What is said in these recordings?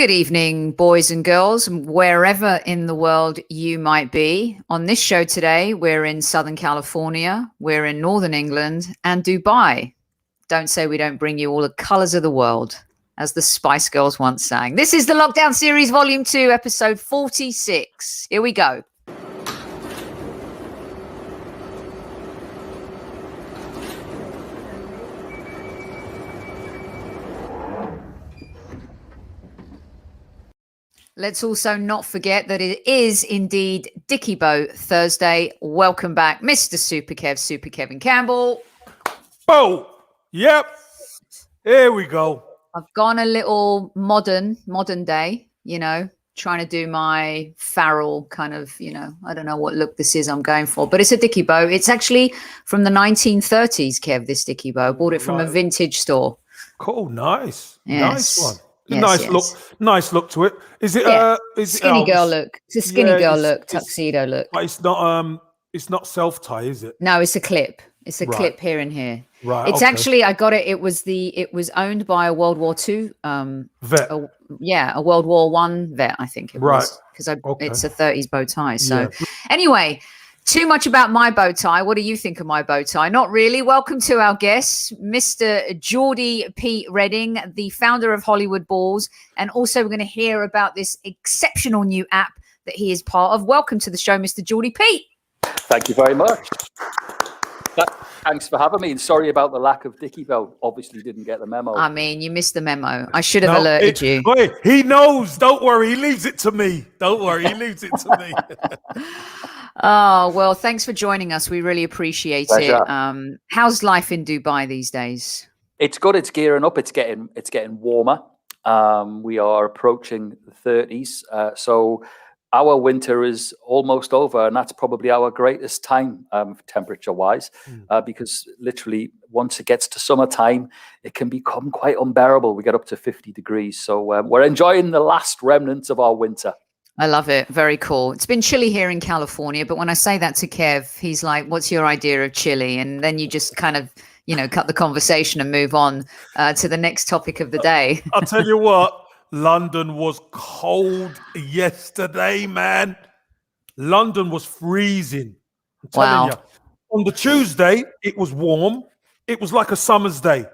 Good evening, boys and girls, wherever in the world you might be. On this show today, we're in Southern California, we're in Northern England and Dubai. Don't say we don't bring you all the colours of the world, as the Spice Girls once sang. This is the Lockdown Series Volume 2, Episode 46. Here we go. Let's also not forget that it is indeed Dickie Boat Thursday. Welcome back, Mr. Super Kev, Super Kevin Campbell. Oh, yep. Here we go. I've gone a little modern day, trying to do my Farrell kind of, I don't know what look this is I'm going for, but it's a Dickie Boat. It's actually from the 1930s, Kev, this Dickie Boat. Bought it from a vintage store. Cool, nice. Yes. Nice one. Yes, nice look to it. Is it skinny girl look? It's a skinny girl look, tuxedo look. But it's not self-tie, is it? No, it's a clip. It's a clip here and here. Right. It's actually, I got it. It was owned by a World War II vet. a World War I vet, I think it was, because it's a 30s bow tie. So anyway, too much about my bow tie. What do you think of my bow tie? Not really. Welcome to our guest, Mr. Geordie Pete Redding, the founder of Hollywood Balls. And also we're going to hear about this exceptional new app that he is part of. Welcome to the show, Mr. Geordie Pete. Thank you very much. Thanks for having me. And sorry about the lack of Dickie Bell. Obviously didn't get the memo. I mean, you missed the memo. I should have alerted you. Wait, he knows. Don't worry. He leaves it to me. Don't worry. He leaves it to me. Oh, well, thanks for joining us. We really appreciate Pleasure. it. How's life in Dubai these days? It's good. It's gearing up. It's getting warmer. We are approaching the 30s. So our winter is almost over, and that's probably our greatest time temperature-wise, because literally once it gets to summertime, it can become quite unbearable. We get up to 50 degrees. So we're enjoying the last remnants of our winter. I love it. Very cool. It's been chilly here in California, but when I say that to Kev, he's like, what's your idea of chilly? And then you just kind of, cut the conversation and move on to the next topic of the day. I'll tell you what. London was cold yesterday, man. London was freezing. I'm telling you. On the Tuesday, it was warm. It was like a summer's day.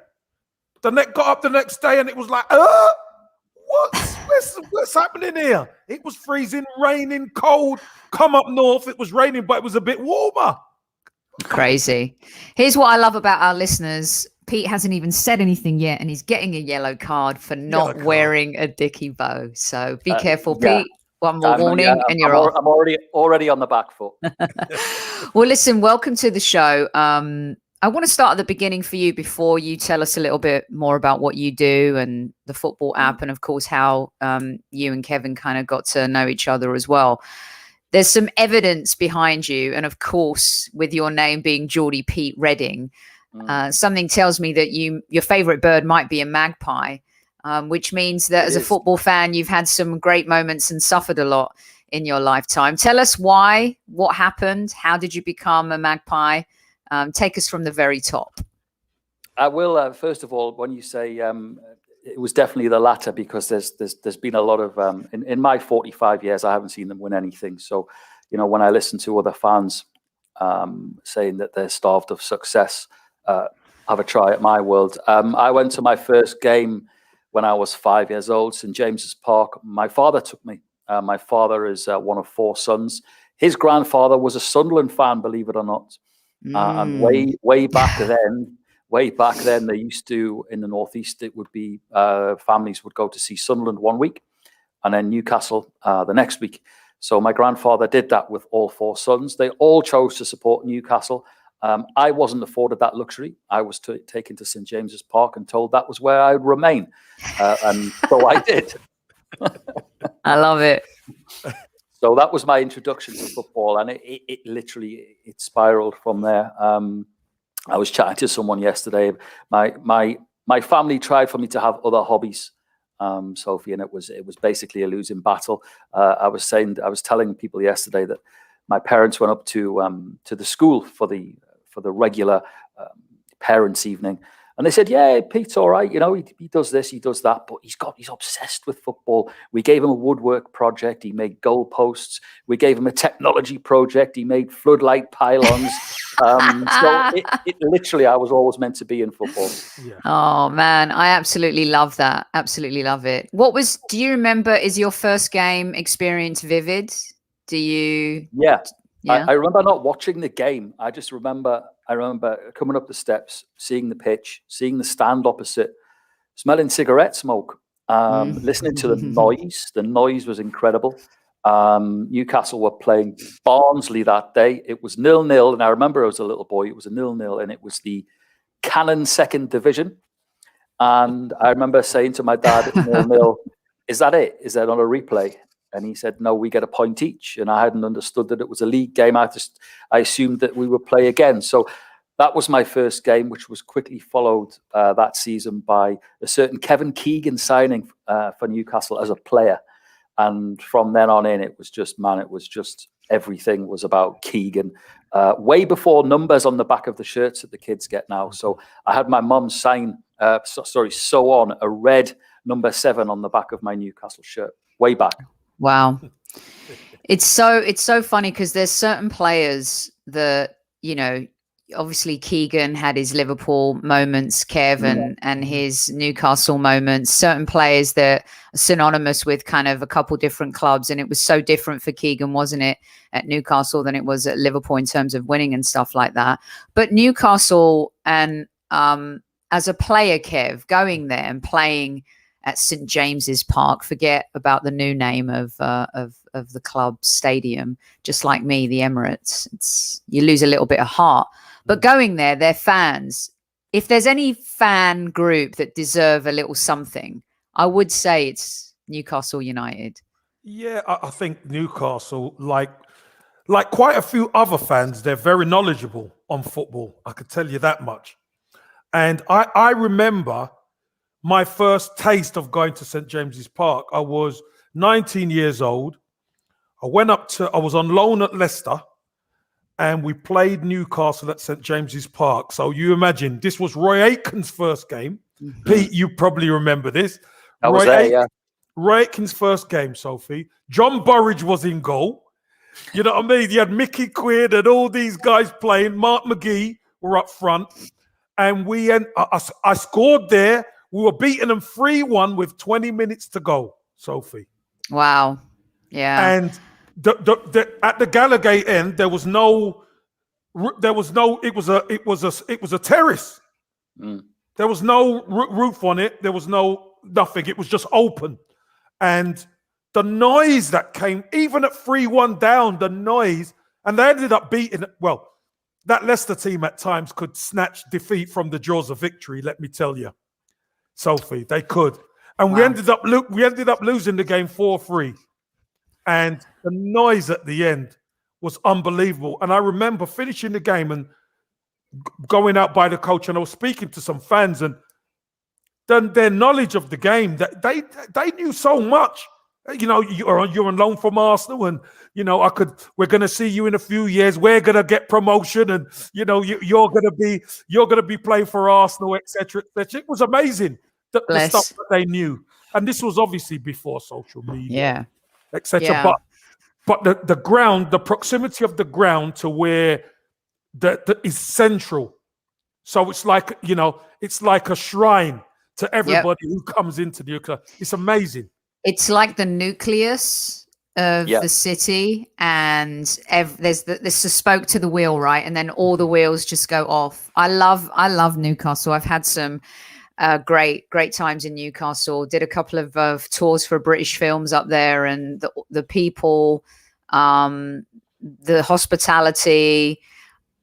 Got up the next day and it was like, what's happening here? It was freezing, raining, cold. Come up north, it was raining, but it was a bit warmer. Crazy. Here's what I love about our listeners. Pete hasn't even said anything yet, and he's getting a yellow card for not wearing a Dickie bow. So be careful, Pete. One more warning, and you're off. I'm already on the back foot. Well, listen, welcome to the show. I want to start at the beginning for you before you tell us a little bit more about what you do and the football app, and of course how you and Kevin kind of got to know each other as well. There's some evidence behind you, and of course, with your name being Geordie Pete Redding. Something tells me that your favorite bird might be a magpie, which means that as a football fan, you've had some great moments and suffered a lot in your lifetime. Tell us why, what happened, how did you become a magpie? Take us from the very top. I will. First of all, when you say it was definitely the latter, because there's been a lot of in my 45 years, I haven't seen them win anything. So, when I listen to other fans saying that they're starved of success, have a try at my world. I went to my first game when I was 5 years old, St. James's Park. My father took me. My father is one of four sons. His grandfather was a Sunderland fan, believe it or not. And way back then, they used to, in the Northeast, it would be families would go to see Sunderland one week and then Newcastle the next week. So my grandfather did that with all four sons. They all chose to support Newcastle. I wasn't afforded that luxury. I was taken to St. James's Park and told that was where I would remain. And so I did. I love it. So that was my introduction to football. And it literally spiraled from there. I was chatting to someone yesterday. My family tried for me to have other hobbies, Sophie, and it was basically a losing battle. I was telling people yesterday that my parents went up to the school for the regular parents' evening, And they said, yeah, Pete's all right. You know, he does this, he does that, but he's obsessed with football. We gave him a woodwork project. He made goalposts. We gave him a technology project. He made floodlight pylons. So it literally, I was always meant to be in football. Yeah. Oh man, I absolutely love that. Absolutely love it. Do you remember, is your first game experience vivid? Do you? Yeah. I remember not watching the game. I remember coming up the steps, seeing the pitch, seeing the stand opposite, smelling cigarette smoke, listening to the noise. The noise was incredible. Newcastle were playing Barnsley that day. It was 0-0, and I remember I was a little boy. It was a 0-0, and it was the Cannon Second Division. And I remember saying to my dad at 0-0, "Is that it? Is there not a replay?" And he said, "No, we get a point each." And I hadn't understood that it was a league game. I assumed that we would play again. So that was my first game, which was quickly followed that season by a certain Kevin Keegan signing for Newcastle as a player. And from then on in, it was just everything was about Keegan. Way before numbers on the back of the shirts that the kids get now. So I had my mum sew on a red number 7 on the back of my Newcastle shirt way back. Wow. It's so funny because there's certain players that, you know, obviously Keegan had his Liverpool moments, Kev, and his Newcastle moments, certain players that are synonymous with kind of a couple different clubs. And it was so different for Keegan, wasn't it, at Newcastle than it was at Liverpool in terms of winning and stuff like that. But Newcastle and as a player, Kev, going there and playing at St. James's Park, forget about the new name of the club stadium, just like me, the Emirates, you lose a little bit of heart. But going there, they're fans. If there's any fan group that deserve a little something, I would say it's Newcastle United. Yeah, I think Newcastle, like quite a few other fans, they're very knowledgeable on football. I could tell you that much. And I remember my first taste of going to St. James's Park. I was 19 years old. I was on loan at Leicester, and we played Newcastle at St. James's Park. So you imagine, this was Roy Aitken's first game. Mm-hmm. Pete, you probably remember this. Roy Aitken's first game, Sophie. John Burridge was in goal. You know what I mean? You had Mickey Quinn and all these guys playing. Mark McGee were up front. And I scored there. We were beating them 3-1 with 20 minutes to go, Sophie. Wow. Yeah. And at the Gallagher end, it was a terrace. Mm. There was no roof on it. There was nothing. It was just open. And the noise that came, even at 3-1 down, the noise, and they ended up beating, well, that Leicester team at times could snatch defeat from the jaws of victory, let me tell you. Sophie, they could. And we ended up losing the game 4-3. And the noise at the end was unbelievable. And I remember finishing the game and going out by the coach, and I was speaking to some fans, and then their knowledge of the game, that they knew so much. You know, you're on loan from Arsenal, and you know, we're gonna see you in a few years. We're gonna get promotion, and you know, you're gonna be playing for Arsenal, etc. It was amazing. The stuff that they knew, and this was obviously before social media, etc. Yeah. But the ground, the proximity of the ground to where that is central. So it's like, you know, it's like a shrine to everybody who comes into Newcastle. It's amazing. It's like the nucleus of the city, and there's the spoke to the wheel, right? And then all the wheels just go off. I love Newcastle. I've had some great times in Newcastle. Did a couple of tours for British films up there, and the people, the hospitality,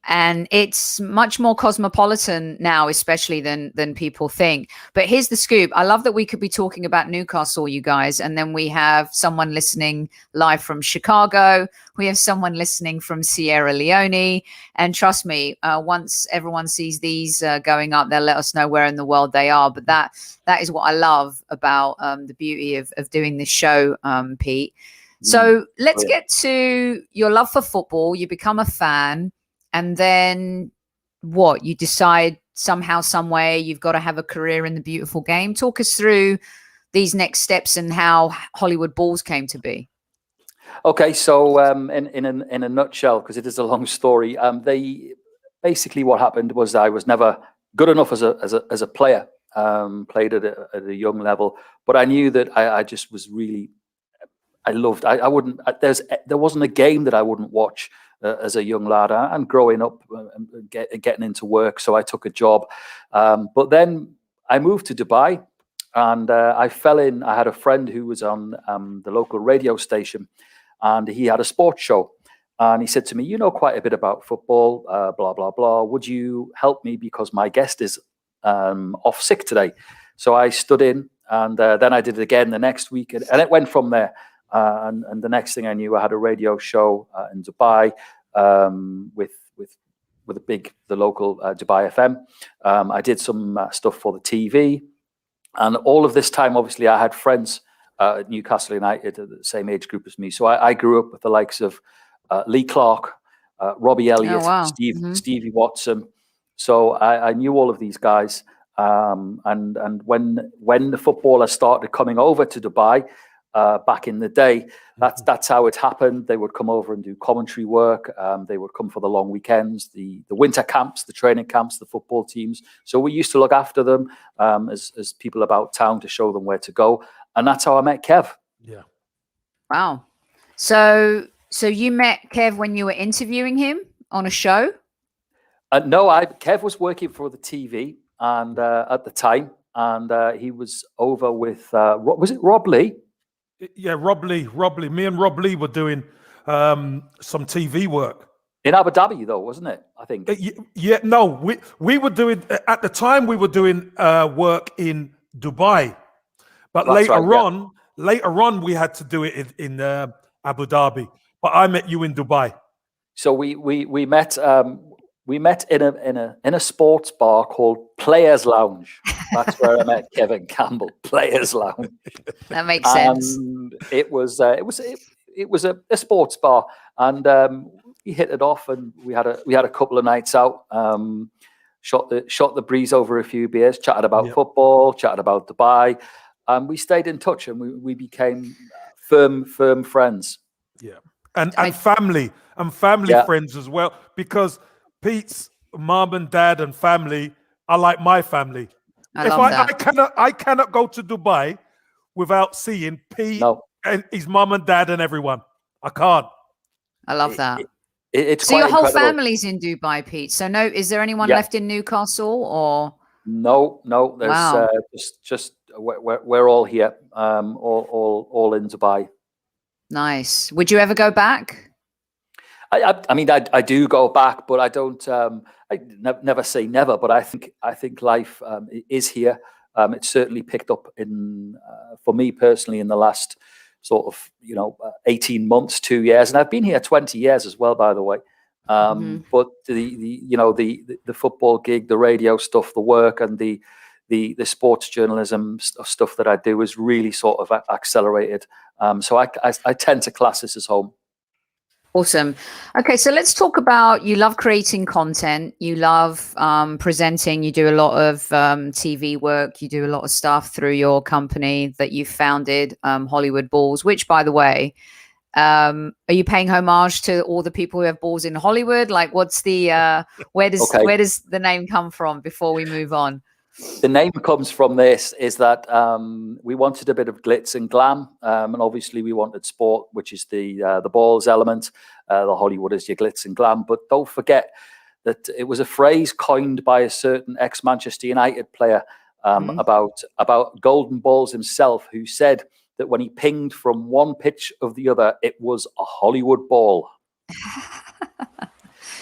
and it's much more cosmopolitan now, especially than people think. But here's the scoop. I love that we could be talking about Newcastle, you guys, and then we have someone listening live from Chicago. We have someone listening from Sierra Leone. And trust me, once everyone sees these going up, they'll let us know where in the world they are. But that is what I love about the beauty of doing this show, Pete. So let's get to your love for football. You become a fan. And then what? You decide somehow, some way, you've got to have a career in the beautiful game. Talk us through these next steps and how Hollywood Balls came to be. Okay, so in a nutshell, because it is a long story, they basically what happened was I was never good enough as a player. Played at a young level, but I knew that I just was really. I wouldn't. There wasn't a game that I wouldn't watch as a young lad and growing up and getting into work. So I took a job, but then I moved to Dubai, and I fell in. I had a friend who was on the local radio station, and he had a sports show. And he said to me, "You know quite a bit about football, blah blah blah. Would you help me because my guest is off sick today?" So I stood in, and then I did it again the next week, and it went from there. And the next thing I knew, I had a radio show in Dubai with the local Dubai FM. I did some stuff for the TV, and all of this time, obviously, I had friends at Newcastle United, the same age group as me. So I grew up with the likes of Lee Clark, Robbie Elliott, Oh, wow. Stevie Watson. So I knew all of these guys. And when the footballers started coming over to Dubai back in the day, that's how it happened. They would come over and do commentary work. They would come for the long weekends, the winter camps, the training camps, the football teams. So we used to look after them as people about town to show them where to go. And that's how I met Kev. Yeah. Wow. So you met Kev when you were interviewing him on a show? No, Kev was working for the TV and at the time, and he was over with was it Rob Lee? Yeah, Rob Lee. Me and Rob Lee were doing some TV work in Abu Dhabi, though, wasn't it? I think. Yeah, no, we were doing at the time. We were doing work in Dubai, but later on, we had to do it in Abu Dhabi. But I met you in Dubai. So we met. We met in a sports bar called Players Lounge. That's where I met Kevin Campbell. Players Lounge. That makes sense. It was a sports bar, and we hit it off, and we had a couple of nights out. Shot the breeze over a few beers, chatted about football, chatted about Dubai, and we stayed in touch, and we became firm friends. Yeah, and family friends as well, because Pete's mom and dad and family are like my family. I cannot go to Dubai without seeing Pete and his mom and dad and everyone. I can't. I love that. It's so your whole incredible. Family's in Dubai, Pete. So is there anyone left in Newcastle or? No. There's just we're all here, all in Dubai. Nice. Would you ever go back? I mean, I do go back, but I don't. I never say never, but I think life is here. It's certainly picked up for me personally in the last sort of 18 months, 2 years, and I've been here 20 years as well, by the way. But the football gig, the radio stuff, the work, and the sports journalism stuff that I do is really sort of accelerated. So I tend to class this as home. Awesome. Okay, so let's talk about, you love creating content, you love presenting, you do a lot of TV work, you do a lot of stuff through your company that you founded, Hollywood Balls, which, by the way, are you paying homage to all the people who have balls in Hollywood? Like, what's the where does the name come from before we move on? The name comes from this, is that we wanted a bit of glitz and glam, and obviously we wanted sport, which is the balls element. The Hollywood is your glitz and glam, but don't forget that it was a phrase coined by a certain ex-Manchester United player about golden balls himself, who said that when he pinged from one pitch of the other, it was a Hollywood ball.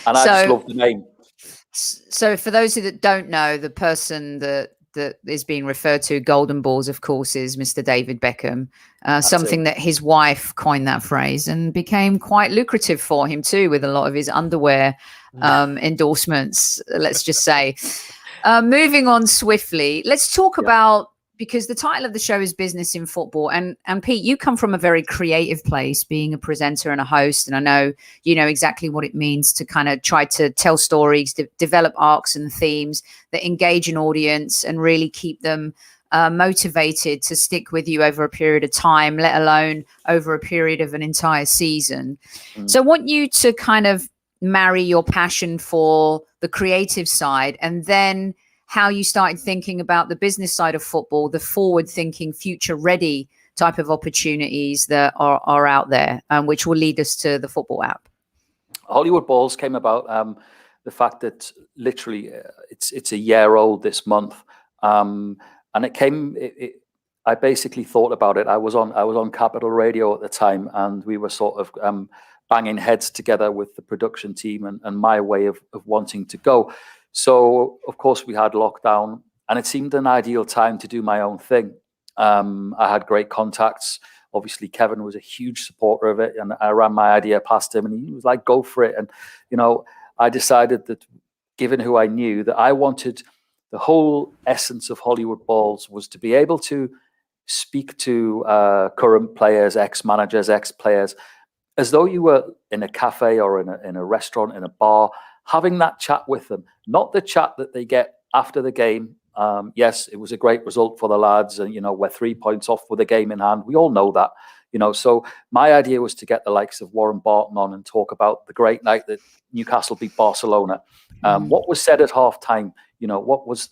And I just love the name. So for those that don't know, the person that is being referred to, golden balls, of course, is Mr. David Beckham, something that his wife coined that phrase and became quite lucrative for him too, with a lot of his underwear endorsements, let's just say. Moving on swiftly, let's talk about, because the title of the show is Business in Football. And Pete, you come from a very creative place, being a presenter and a host. And I know you know exactly what it means to kind of try to tell stories, develop arcs and themes that engage an audience and really keep them motivated to stick with you over a period of time, let alone over a period of an entire season. So I want you to kind of marry your passion for the creative side and then how you started thinking about the business side of football, the forward-thinking, future-ready type of opportunities that are out there, which will lead us to the football app. Hollywood Balls came about the fact that literally it's a year old this month, and I basically thought about it. I was on Capital Radio at the time, and we were sort of banging heads together with the production team and my way of wanting to go. So, of course, we had lockdown, and it seemed an ideal time to do my own thing. I had great contacts. Obviously, Kevin was a huge supporter of it, and I ran my idea past him, and he was like, go for it. And, you know, I decided that, given who I knew, that I wanted the whole essence of Hollywood Balls was to be able to speak to current players, ex-managers, ex-players, as though you were in a cafe or in a restaurant, in a bar, having that chat with them, not the chat that they get after the game. Yes, it was a great result for the lads, and, you know, we're 3 points off with a game in hand. We all know that, you know. So my idea was to get the likes of Warren Barton on and talk about the great night that Newcastle beat Barcelona. What was said at half time, you know, what was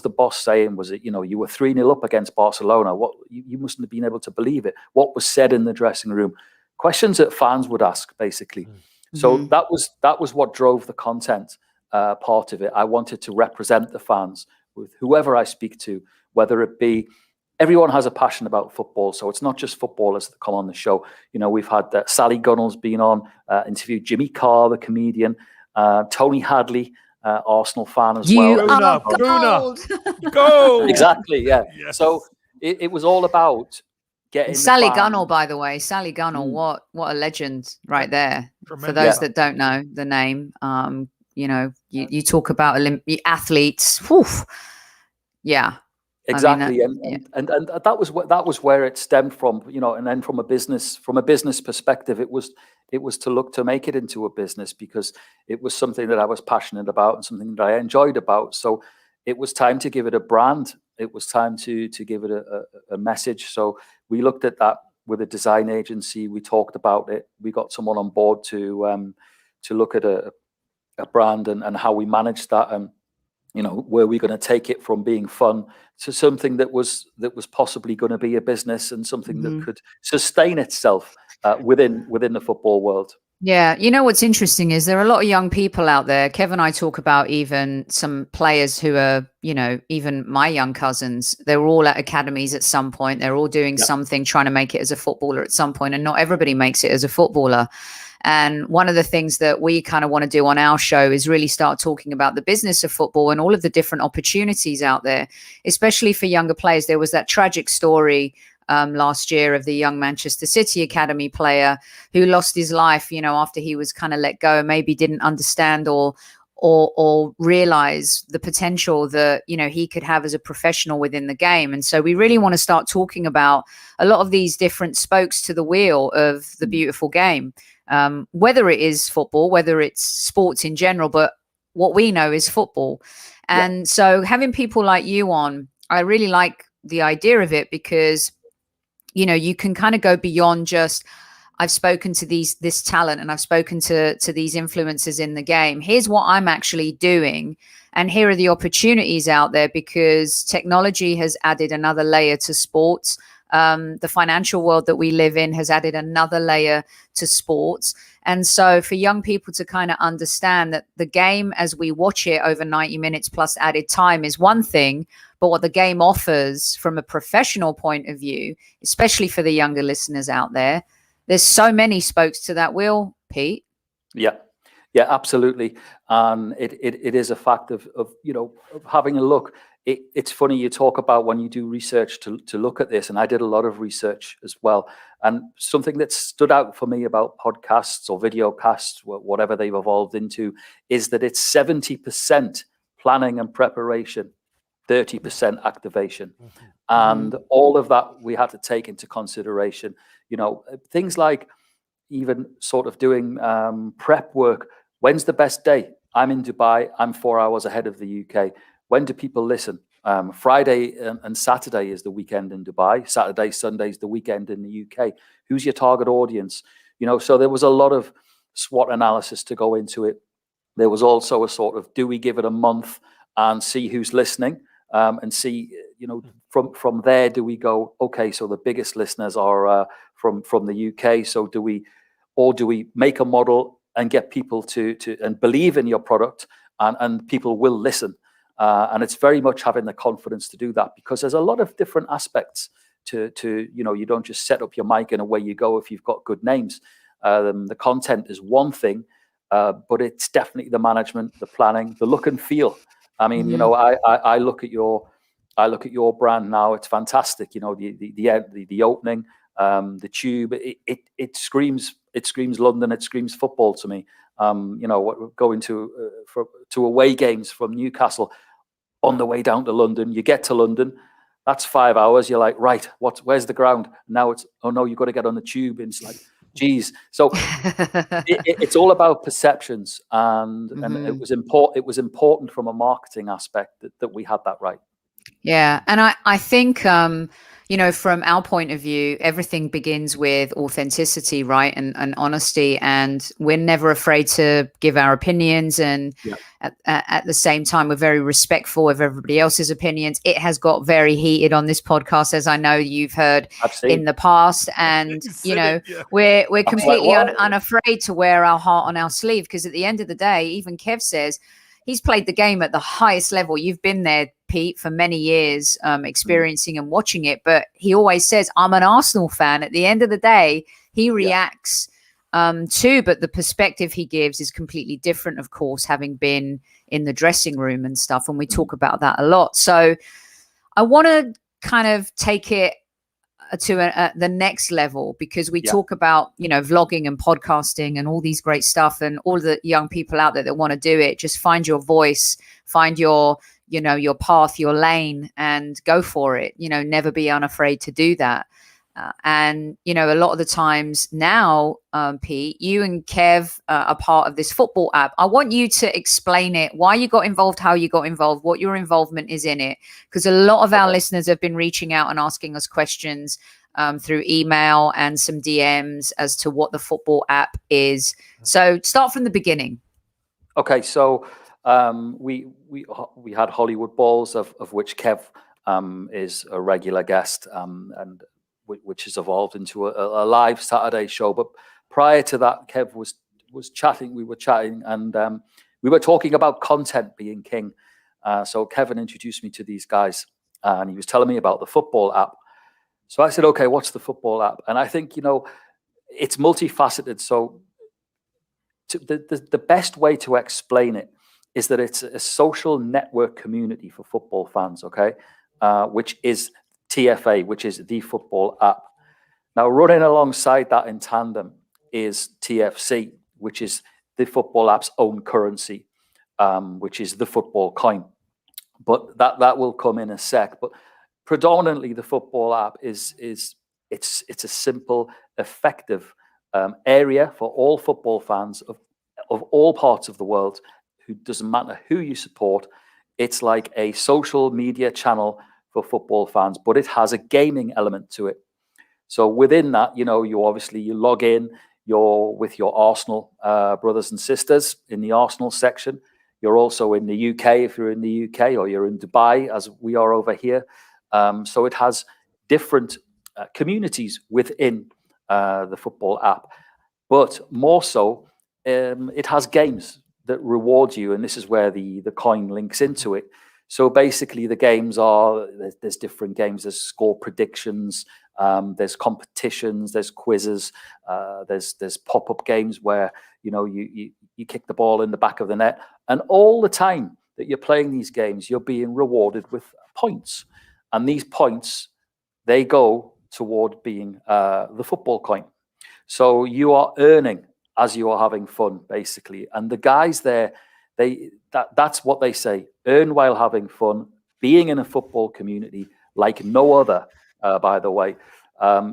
the boss saying? Was it, you know, you were 3-0 up against Barcelona? What, you mustn't have been able to believe it. What was said in the dressing room? Questions that fans would ask, basically. So that was what drove the content part of it. I wanted to represent the fans with whoever I speak to, whether it be, everyone has a passion about football, so it's not just footballers that come on the show. You know, we've had Sally Gunnell's been on, interviewed Jimmy Carr, the comedian, Tony Hadley, Arsenal fan as well. Go! Exactly, yeah. Yes. So it was all about getting Sally Gunnell, by the way. Sally Gunnell, what a legend right there. Tremendous. For those that don't know the name, you know, you talk about athletes. Whew. Yeah. Exactly, I mean, and that was where it stemmed from, you know. And then from a business perspective, it was to look to make it into a business, because it was something that I was passionate about and something that I enjoyed about. So it was time to give it a brand. It was time to give it a message. So we looked at that with a design agency. We talked about it. We got someone on board to look at a brand and how we managed that, and, you know, were we going to take it from being fun to something that was possibly going to be a business, and something that could sustain itself within the football world. Yeah. You know, what's interesting is there are a lot of young people out there. Kev and I talk about even some players who are, you know, even my young cousins, they were all at academies at some point. They're all doing something, trying to make it as a footballer at some point, and not everybody makes it as a footballer. And one of the things that we kind of want to do on our show is really start talking about the business of football and all of the different opportunities out there, especially for younger players. There was that tragic story last year of the young Manchester City Academy player who lost his life, you know, after he was kind of let go, and maybe didn't understand or realize the potential that, you know, he could have as a professional within the game. And so we really want to start talking about a lot of these different spokes to the wheel of the beautiful game, whether it is football, whether it's sports in general, but what we know is football. And so having people like you on, I really like the idea of it, because, you know, you can kind of go beyond just, I've spoken to this talent and I've spoken to these influencers in the game. Here's what I'm actually doing, and here are the opportunities out there, because technology has added another layer to sports. The financial world that we live in has added another layer to sports. And so for young people to kind of understand that the game as we watch it over 90 minutes plus added time is one thing, but what the game offers from a professional point of view, especially for the younger listeners out there, there's so many spokes to that wheel, Pete. Yeah, absolutely. And it is a fact of you know, of having a look. It's funny, you talk about when you do research to look at this, and I did a lot of research as well. And something that stood out for me about podcasts or video casts, whatever they've evolved into, is that it's 70% planning and preparation, 30% activation. And all of that we had to take into consideration. You know, things like even sort of doing prep work. When's the best day? I'm in Dubai. I'm 4 hours ahead of the UK. When do people listen? Friday and Saturday is the weekend in Dubai. Saturday, Sunday is the weekend in the UK. Who's your target audience? You know, so there was a lot of SWOT analysis to go into it. There was also a sort of, do we give it a month and see who's listening, and see, you know, from there, do we go, okay, so the biggest listeners are from the UK. So do we make a model and get people to and believe in your product, and people will listen. And it's very much having the confidence to do that, because there's a lot of different aspects to you know, you don't just set up your mic and away you go if you've got good names. The content is one thing, but it's definitely the management, the planning, the look and feel. I mean, you know, I look at your brand now. It's fantastic. You know, the opening, the tube. It screams London. It screams football to me. You know, going to away games from Newcastle, on the way down to London. You get to London, that's 5 hours. You're like, right, where's the ground? Now it's, oh no, you've got to get on the tube. And it's like, geez. So it's all about perceptions, and it was important from a marketing aspect that we had that right. Yeah, and I think you know, from our point of view, everything begins with authenticity, right, and honesty, and we're never afraid to give our opinions, and at the same time, we're very respectful of everybody else's opinions. It has got very heated on this podcast, as I know you've heard in the past, and you know, we're completely unafraid to wear our heart on our sleeve, because at the end of the day, even Kev says he's played the game at the highest level. You've been there, Pete, for many years, experiencing and watching it. But he always says, I'm an Arsenal fan. At the end of the day, he reacts too, but the perspective he gives is completely different, of course, having been in the dressing room and stuff. And we talk about that a lot. So I want to kind of take it to the next level, because we talk about, you know, vlogging and podcasting and all these great stuff, and all the young people out there that want to do it. Just find your voice, find your, you know, your path, your lane, and go for it. You know, never be unafraid to do that. And, you know, a lot of the times now, Pete, you and Kev are part of this football app. I want you to explain it, why you got involved, how you got involved, what your involvement is in it. Because a lot of our listeners have been reaching out and asking us questions through email and some DMs as to what the football app is. So start from the beginning. Okay, so we had Hollywood Balls, of which Kev is a regular guest, and which has evolved into a live Saturday show. But prior to that, Kev was chatting. We were chatting, and we were talking about content being king. So Kevin introduced me to these guys, and he was telling me about the football app. So I said, okay, what's the football app? And I think, you know, it's multifaceted. So the best way to explain it is that it's a social network community for football fans, okay, which is TFA, which is the football app. Now, running alongside that in tandem is TFC, which is the football app's own currency, which is the football coin. But that will come in a sec. But predominantly, the football app it's a simple, effective area for all football fans of all parts of the world. Who doesn't matter who you support. It's like a social media channel for football fans, but it has a gaming element to it. So within that, you know, you log in, you're with your Arsenal brothers and sisters in the Arsenal section. You're also in the UK if you're in the UK, or you're in Dubai as we are over here. So it has different communities within the football app, but more so, it has games that reward you, and this is where the coin links into it. So basically, the games are, there's different games. There's score predictions, there's competitions, there's quizzes, there's pop-up games where, you know, you kick the ball in the back of the net, and all the time that you're playing these games, you're being rewarded with points, and these points, they go toward being the football coin. So you are earning as you are having fun, basically, and the guys there, that's what they say: earn while having fun, being in a football community like no other, by the way.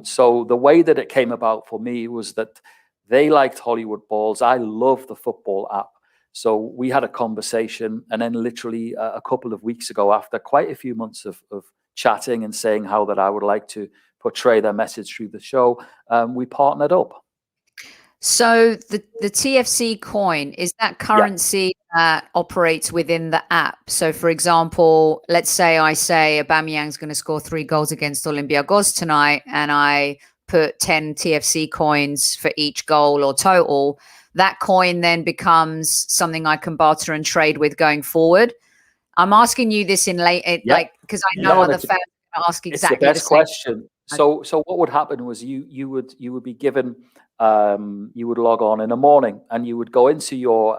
So the way that it came about for me was that they liked Hollywood Balls. I love the football app. So we had a conversation, and then literally a couple of weeks ago, after quite a few months of chatting and saying how that I would like to portray their message through the show, we partnered up. So the TFC coin, is that currency that operates within the app? So for example, let's say I say Aubameyang's going to score 3 goals against Olympiacos tonight, and I put 10 TFC coins for each goal or total. That coin then becomes something I can barter and trade with going forward. I'm asking you this like, because I know other fans ask exactly it's the best same question. So what would happen was you would be given, you would log on in the morning, and you would go into your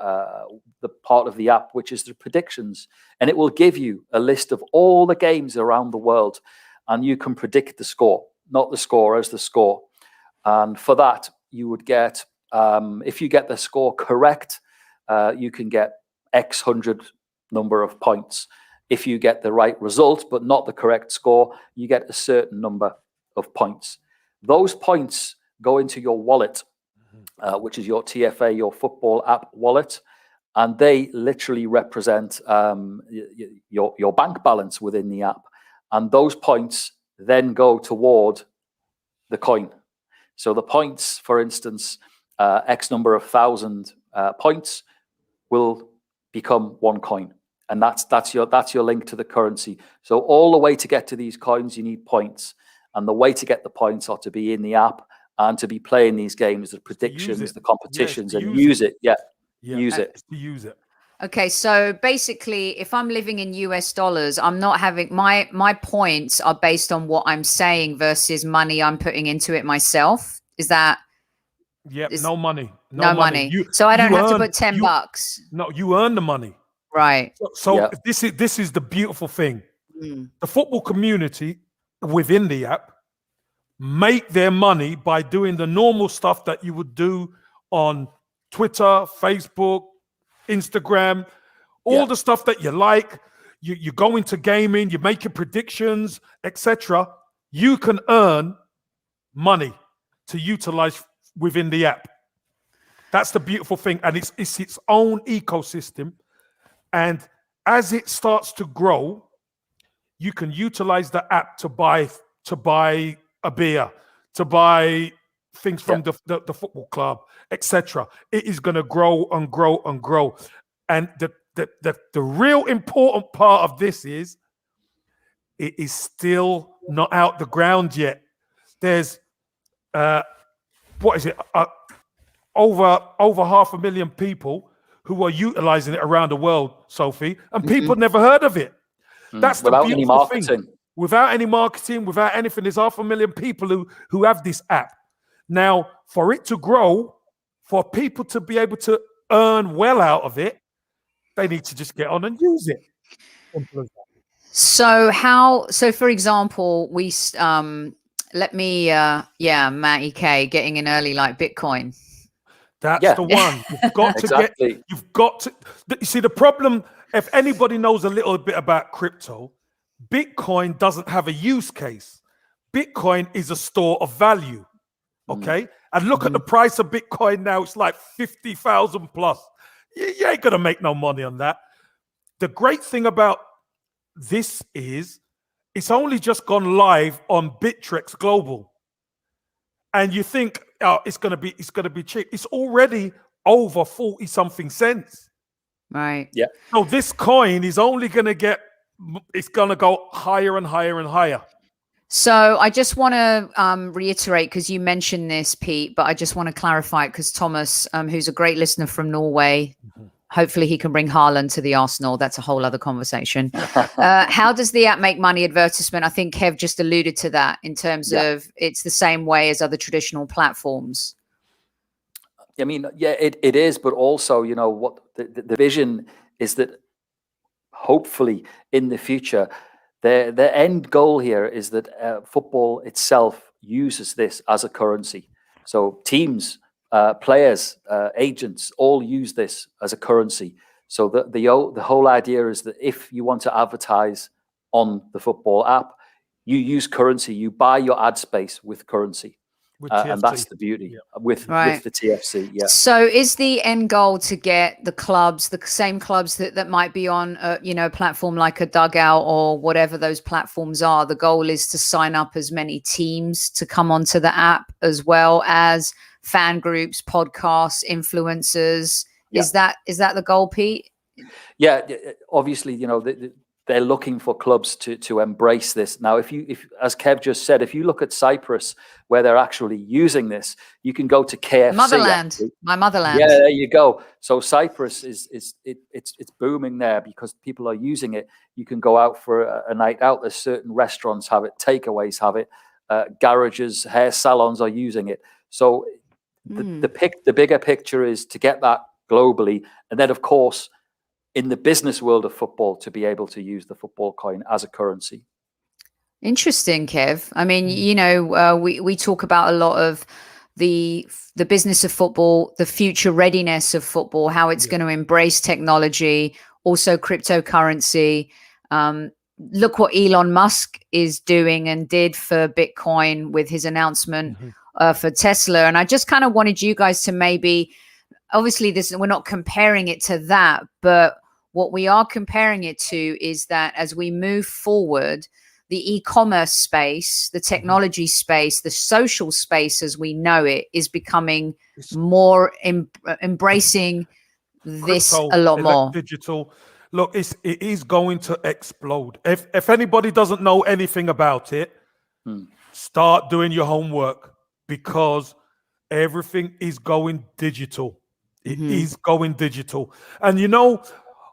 the part of the app which is the predictions, and it will give you a list of all the games around the world, and you can predict the score, not the scorers, the score. And for that, you would get, if you get the score correct, you can get X hundred number of points. If you get the right result but not the correct score, you get a certain number of points. Those points go into your wallet, which is your TFA, your football app wallet, and they literally represent your bank balance within the app. And those points then go toward the coin. So the points, for instance, X number of thousand points will become 1 coin. And that's your link to the currency. So all the way to get to these coins, you need points. And the way to get the points are to be in the app and to be playing these games, the predictions, the competitions, and use it. Use it. Okay, so basically, if I'm living in US dollars, I'm not having my points are based on what I'm saying versus money I'm putting into it myself. Is that? Yep, no money. No money. So I don't have to put $10. No, you earn the money. Right. So this is the beautiful thing. The football community within the app make their money by doing the normal stuff that you would do on Twitter, Facebook, Instagram, all the stuff that you like. You go into gaming, you make your predictions, etc. You can earn money to utilize within the app. That's the beautiful thing, and it's its own ecosystem. And as it starts to grow, you can utilize the app to buy a beer, to buy things from the football club, etc. It is going to grow and grow and grow. And the real important part of this is it is still not out the ground yet. There's what is it? Over 500,000 people who are utilizing it around the world, Sophie, and people never heard of it. That's the beautiful thing. Without any marketing, without anything, there's 500,000 people who have this app. Now, for it to grow, for people to be able to earn well out of it, they need to just get on and use it. Simple as that. So for example, we Matty K getting in early like Bitcoin. That's the one. You've got to you've got to. You see, the problem, if anybody knows a little bit about crypto, Bitcoin doesn't have a use case. Bitcoin is a store of value. Okay? And look at the price of Bitcoin now. It's like 50,000 plus. You ain't going to make no money on that. The great thing about this is it's only just gone live on Bittrex Global. And you think, oh, it's gonna be cheap. It's already over 40 something cents. Right. Yeah. So this coin is only gonna go higher and higher and higher. So I just want to reiterate, because you mentioned this, Pete, but I just want to clarify it because Thomas, who's a great listener from Norway, hopefully he can bring Haaland to the Arsenal. That's a whole other conversation. How does the app make money? Advertisement. I think Kev just alluded to that in terms of it's the same way as other traditional platforms. I mean, it is, but also, you know, what the vision is that hopefully in the future, the end goal here is that football itself uses this as a currency. So teams, players, agents all use this as a currency. So the whole idea is that if you want to advertise on the football app, you use currency. You buy your ad space with currency. And that's the beauty with the TFC. Yeah. So is the end goal to get the clubs, the same clubs that might be on a platform like a Dugout or whatever those platforms are, the goal is to sign up as many teams to come onto the app, as well as fan groups, podcasts, influencers. Yeah. Is that the goal, Pete? Yeah, obviously, they're looking for clubs to embrace this. Now, if as Kev just said, if you look at Cyprus, where they're actually using this, you can go to KFC. My motherland. Yeah, there you go. So Cyprus it's booming there because people are using it. You can go out for a night out. There's certain restaurants have it, takeaways have it, garages, hair salons are using it. So the bigger picture is to get that globally, and then of course, in the business world of football, to be able to use the football coin as a currency. Interesting, Kev. I mean, we talk about a lot of the business of football, the future readiness of football, how it's going to embrace technology, also cryptocurrency. Look what Elon Musk is doing and did for Bitcoin with his announcement for Tesla. And I just kind of wanted you guys to maybe, obviously we're not comparing it to that, but what we are comparing it to is that as we move forward, the e-commerce space, the technology space, the social space as we know it is becoming more embracing this Crypto, a lot more. Digital. Look, it is going to explode. If anybody doesn't know anything about it, start doing your homework, because everything is going digital. It is going digital. And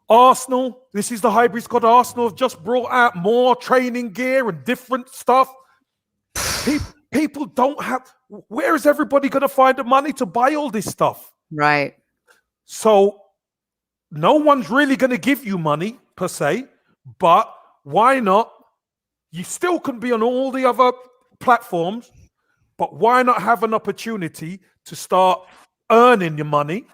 Arsenal, this is the hybrid squad. Arsenal have just brought out more training gear and different stuff. People don't have. Where is everybody going to find the money to buy all this stuff? Right. So no one's really going to give you money per se, but why not? You still can be on all the other platforms, but why not have an opportunity to start earning your money?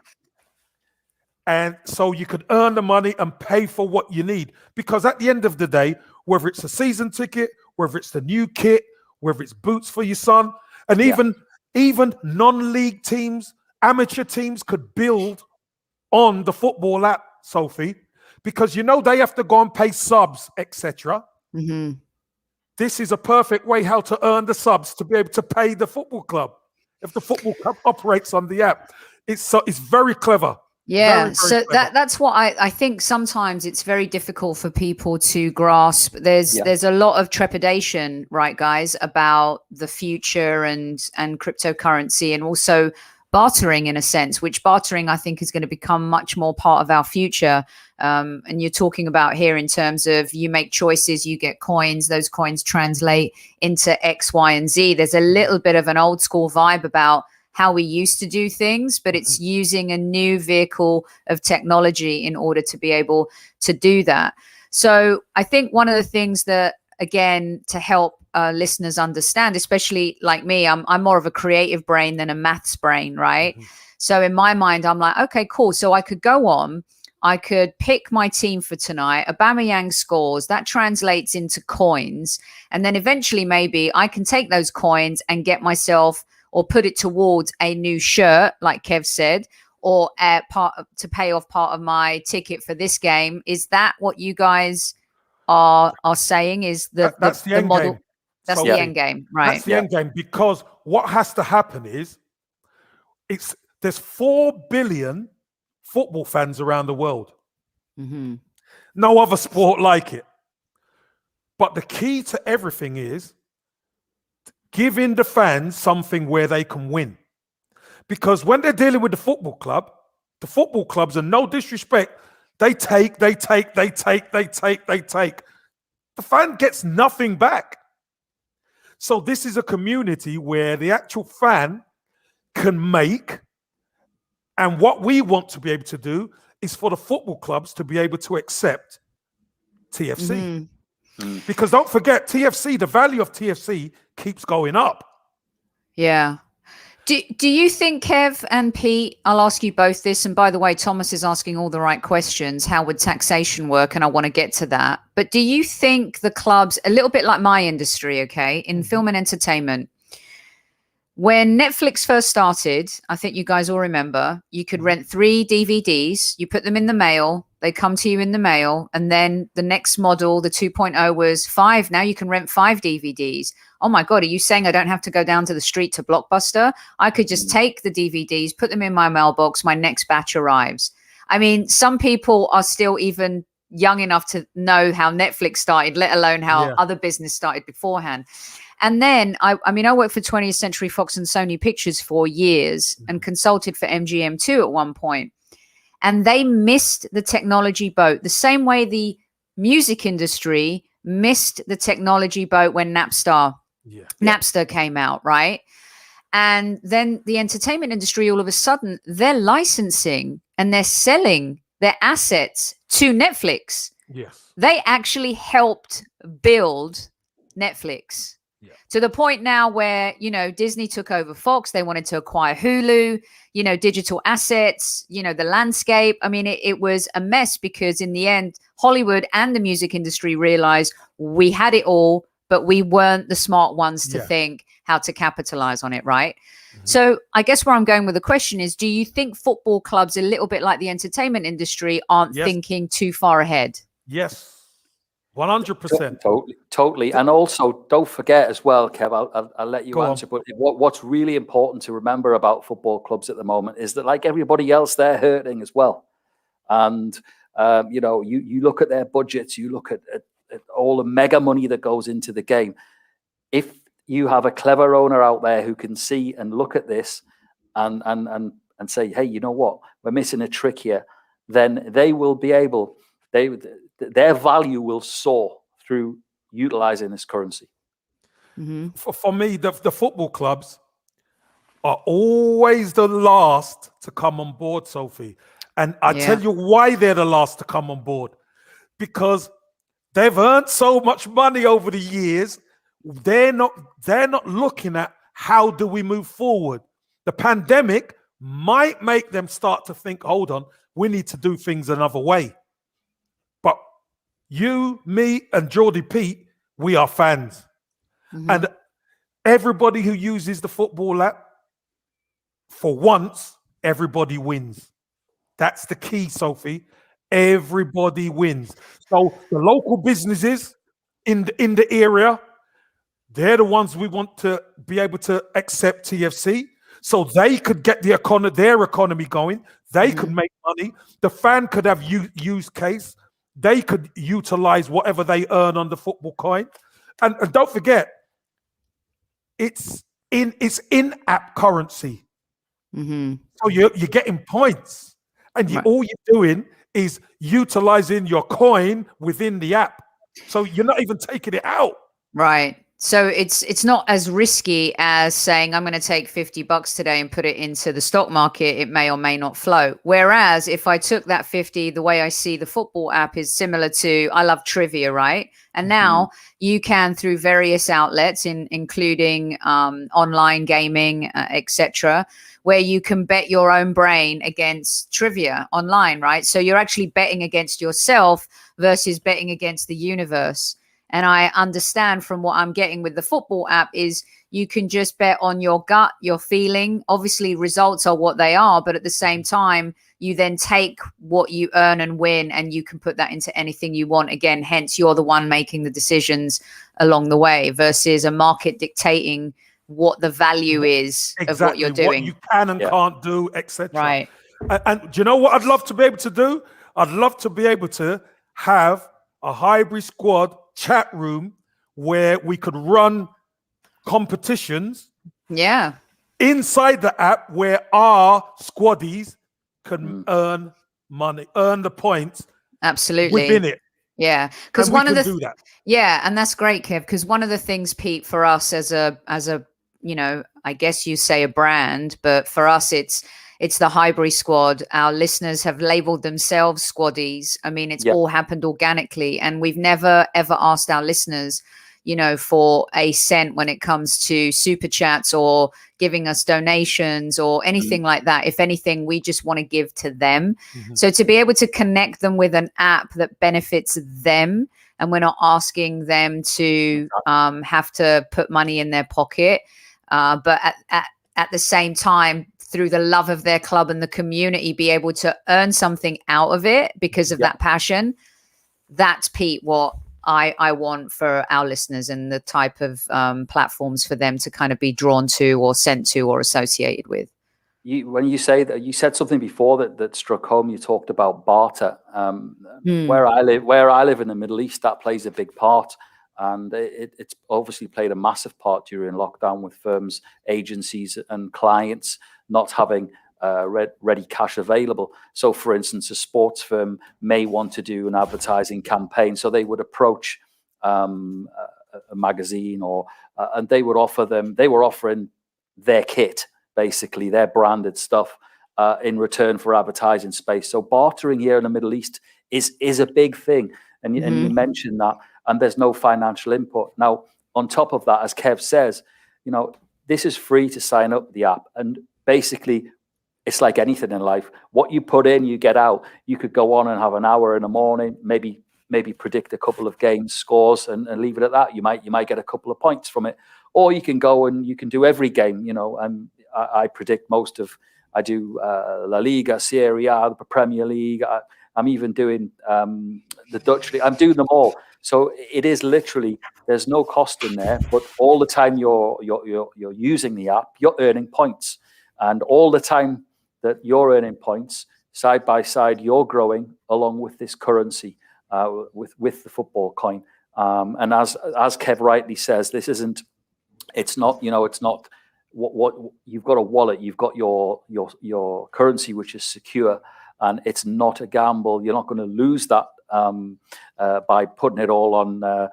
And so you could earn the money and pay for what you need. Because at the end of the day, whether it's a season ticket, whether it's the new kit, whether it's boots for your son, and even non-league teams, amateur teams could build on the football app, Sophie, because they have to go and pay subs, etc. This is a perfect way how to earn the subs to be able to pay the football club. If the football club operates on the app, it's very clever. Yeah, very, very so clever. that's what I think sometimes it's very difficult for people to grasp. There's a lot of trepidation, right, guys, about the future and cryptocurrency, and also bartering in a sense, which bartering I think is going to become much more part of our future. And you're talking about here in terms of you make choices, you get coins, those coins translate into X, Y, and Z. There's a little bit of an old school vibe about how we used to do things, but it's using a new vehicle of technology in order to be able to do that. So I think one of the things that, again, to help listeners understand, especially like me, I'm more of a creative brain than a maths brain, right? So in my mind, I'm like, okay, cool. So I could go on, I could pick my team for tonight. Aubameyang scores, that translates into coins. And then eventually maybe I can take those coins and get myself or put it towards a new shirt, like Kev said, or to pay off part of my ticket for this game. Is that what you guys are saying? Is that's the end model? Game. That's the end game, right? That's the end game, because what has to happen is there's 4 billion football fans around the world. No other sport like it. But the key to everything is giving the fans something where they can win. Because when they're dealing with the football clubs, and no disrespect, they take. The fan gets nothing back. So this is a community where the actual fan can make, and what we want to be able to do is for the football clubs to be able to accept TFC. Because don't forget, TFC, the value of TFC keeps going up. Yeah. Do you think, Kev and Pete, I'll ask you both this, and by the way, Thomas is asking all the right questions. How would taxation work? And I want to get to that. But do you think the clubs, a little bit like my industry, okay, in film and entertainment, when Netflix first started, I think you guys all remember, you could rent 3 DVDs, you put them in the mail, they come to you in the mail, and then the next model, the 2.0, was 5. Now you can rent 5 DVDs. Oh my God, are you saying I don't have to go down to the street to Blockbuster? I could just take the DVDs, put them in my mailbox, my next batch arrives. I mean, some people are still even young enough to know how Netflix started, let alone how other business started beforehand. And then, I mean, I worked for 20th Century Fox and Sony Pictures for years and consulted for MGM2 at one point. And they missed the technology boat the same way the music industry missed the technology boat when Napster came out, right? And then the entertainment industry, all of a sudden, they're licensing and they're selling their assets to Netflix. Yes. They actually helped build Netflix. To the point now where, you know, Disney took over Fox. They wanted to acquire Hulu, you know, digital assets, you know, the landscape. I mean, it was a mess because in the end, Hollywood and the music industry realized we had it all, but we weren't the smart ones to think how to capitalize on it, right? So I guess where I'm going with the question is, do you think football clubs, a little bit like the entertainment industry, aren't thinking too far ahead? Yes. 100%. Totally. And also, don't forget as well, Kev, I'll let you answer, but what's really important to remember about football clubs at the moment is that, like everybody else, they're hurting as well. And, you know, you look at their budgets, you look at all the mega money that goes into the game. If you have a clever owner out there who can see and look at this and say, hey, you know what, we're missing a trick here, then they will be able, their value will soar through utilizing this currency. For me, the football clubs are always the last to come on board, Sophie. And I tell you why they're the last to come on board. Because they've earned so much money over the years. They're not looking at how do we move forward. The pandemic might make them start to think, hold on, we need to do things another way. But you, me, and Geordie Pete, we are fans. And everybody who uses the football app, for once, everybody wins. That's the key, Sophie. Everybody wins. So the local businesses in the area, they're the ones we want to be able to accept TFC so they could get their economy going. They could make money. The fan could have use case. They could utilize whatever they earn on the football coin. And don't forget, it's in-app currency. So you're getting points. And all you're doing is utilizing your coin within the app. So you're not even taking it out. Right. So it's not as risky as saying, I'm going to take $50 today and put it into the stock market. It may or may not float. Whereas if I took that 50, the way I see the football app is similar to, I love trivia, right? And now you can, through various outlets, including online gaming, etc., where you can bet your own brain against trivia online, right? So you're actually betting against yourself versus betting against the universe. And I understand from what I'm getting with the football app is you can just bet on your gut, your feeling. Obviously, results are what they are, but at the same time, you then take what you earn and win, and you can put that into anything you want. Again, hence, you're the one making the decisions along the way versus a market dictating what the value is of what you're doing. What you can and can't do, etc. Right. And do you know what I'd love to be able to do? I'd love to be able to have a hybrid squad chat room where we could run competitions inside the app where our squaddies can earn money, earn the points within it. Yeah, because one of the do that. And that's great, Kev, because one of the things, Pete, for us as a you know, I guess you say a brand, but for us it's the Highbury squad. Our listeners have labeled themselves squaddies. I mean, it's all happened organically, and we've never ever asked our listeners, for a cent when it comes to super chats or giving us donations or anything like that. If anything, we just want to give to them. So to be able to connect them with an app that benefits them, and we're not asking them to have to put money in their pocket, but at the same time, through the love of their club and the community, be able to earn something out of it because of that passion. That's, Pete, what I want for our listeners, and the type of platforms for them to kind of be drawn to or sent to or associated with. When you say that, you said something before that struck home. You talked about barter. Where I live in the Middle East, that plays a big part, and it's obviously played a massive part during lockdown with firms, agencies, and clients not having ready cash available. So, for instance, a sports firm may want to do an advertising campaign, so they would approach a magazine, and they would offer them. They were offering their kit, basically their branded stuff, in return for advertising space. So bartering here in the Middle East is a big thing, and you mentioned that, and there's no financial input. Now, on top of that, as Kev says, this is free to sign up the app, and basically it's like anything in life. What you put in, you get out. You could go on and have an hour in the morning, maybe predict a couple of games scores and leave it at that. You might get a couple of points from it, or you can go and you can do every game. And I predict I do La Liga, Serie A, the Premier League. I'm even doing the Dutch League. I'm doing them all. So it is literally, there's no cost in there, but all the time you're using the app, you're earning points, and all the time that you're earning points, side by side, you're growing along with this currency, with the football coin. And as Kev rightly says, it's not what you've got a wallet, you've got your currency, which is secure, and it's not a gamble. You're not going to lose that by putting it all on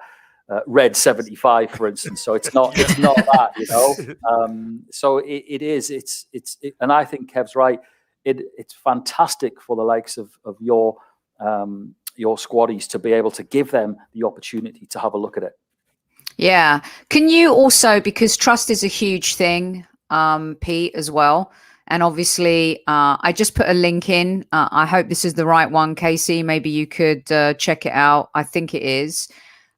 Red 75, for instance. So it's not that, So it is. And I think Kev's right. It's fantastic for the likes of your squaddies to be able to give them the opportunity to have a look at it. Yeah. Can you also, because trust is a huge thing, Pete, as well. And obviously, I just put a link in. I hope this is the right one, Casey. Maybe you could check it out. I think it is,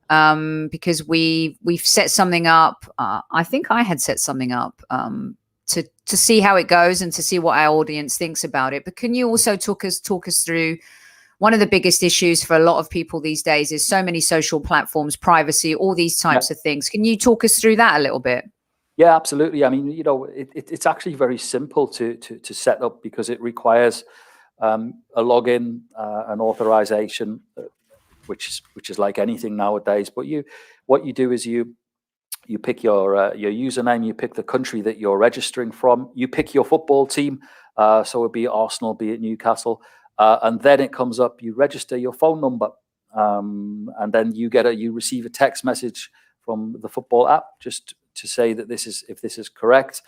because we've set something up. I think I had set something up to see how it goes and to see what our audience thinks about it. But can you also talk us through one of the biggest issues for a lot of people these days is so many social platforms, privacy, all these types of things. Can you talk us through that a little bit? Yeah, absolutely. I mean, it's actually very simple to set up, because it requires a login, an authorization, which is like anything nowadays. But what you do is you pick your username, you pick the country that you're registering from, you pick your football team. So it'd be Arsenal, be it Newcastle. And then it comes up, you register your phone number, and then you receive a text message from the football app just to say that if this is correct.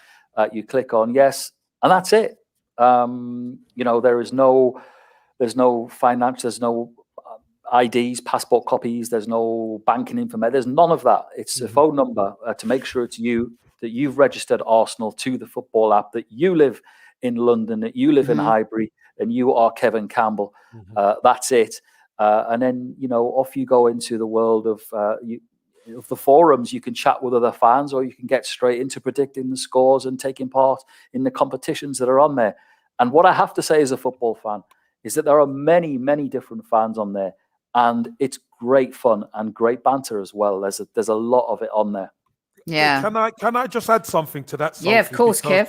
You click on yes, and that's it. There's no finance, there's no IDs, passport copies, there's no banking information, there's none of that. It's a phone number to make sure it's you, that you've registered Arsenal to the football app, that you live in London, that you live in Highbury, and you are Kevin Campbell. That's it. And then, off you go into the world of the forums. You can chat with other fans, or you can get straight into predicting the scores and taking part in the competitions that are on there. And what I have to say as a football fan is that there are many, many different fans on there, and it's great fun and great banter as well. There's a lot of it on there. Yeah. Can I just add something to that, Sophie? Yeah, of course, Kev.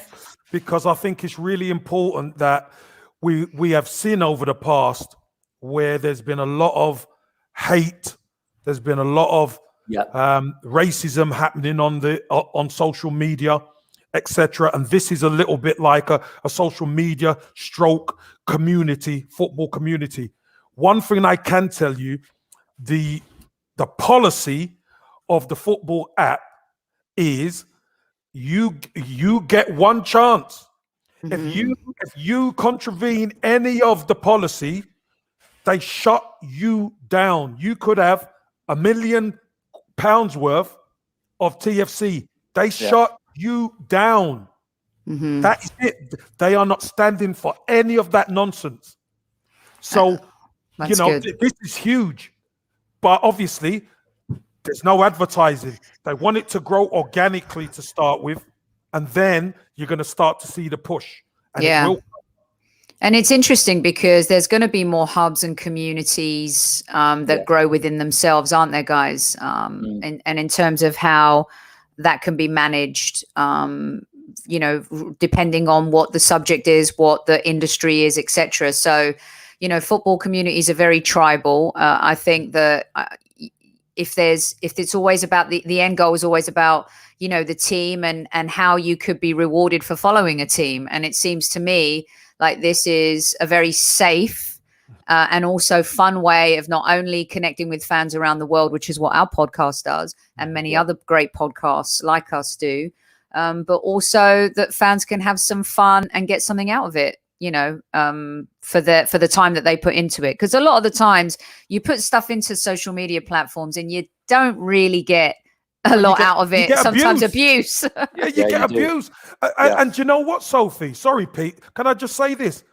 Because I think it's really important that we have seen over the past where there's been a lot of hate, there's been a lot of racism happening on social media, etc. And this is a little bit like a social media stroke community, football community. One thing I can tell you, the policy of the football app is you get one chance. If you contravene any of the policy, they shut you down. You could have 1 million pounds worth of TFC. They shut you down. Mm-hmm. That is it. They are not standing for any of that nonsense. So, That's this is huge. But obviously, there's no advertising. They want it to grow organically to start with, and then you're going to start to see the push. And it will. And it's interesting because there's going to be more hubs and communities that grow within themselves, aren't there, guys? And in terms of how that can be managed, depending on what the subject is, what the industry is, etc. So, football communities are very tribal. I think that if it's always about the end goal is always about, the team and how you could be rewarded for following a team. And it seems to me like this is a very safe and also fun way of not only connecting with fans around the world, which is what our podcast does, and many other great podcasts like us do, but also that fans can have some fun and get something out of it, for the time that they put into it. Because a lot of the times you put stuff into social media platforms and you don't really get a lot out of it. Sometimes abuse. You get abuse. And you know what, Sophie? Sorry, Pete. Can I just say this?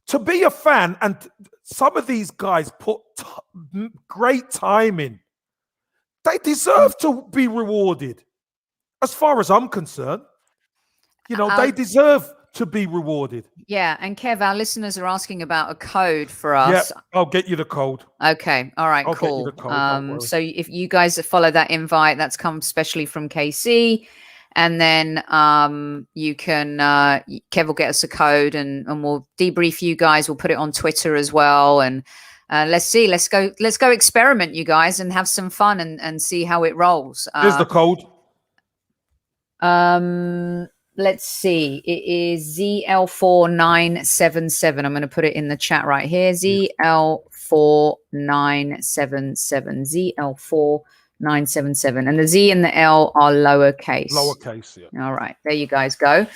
To be a fan, and some of these guys put great time in. They deserve to be rewarded. As far as I'm concerned, they deserve to be rewarded. Yeah, and Kev, our listeners are asking about a code for us. Yeah, I'll get you the code. Okay, all right, I'll cool. Get you the code, so if you guys follow that invite, that's come specially from KC, and then you can Kev will get us a code, and we'll debrief you guys. We'll put it on Twitter as well, and let's go experiment, you guys, and have some fun and see how it rolls. Here's the code. Let's see. It is ZL4977. I'm going to put it in the chat right here. ZL4977. ZL4977. And the Z and the L are lowercase. Lowercase, yeah. All right. There you guys go.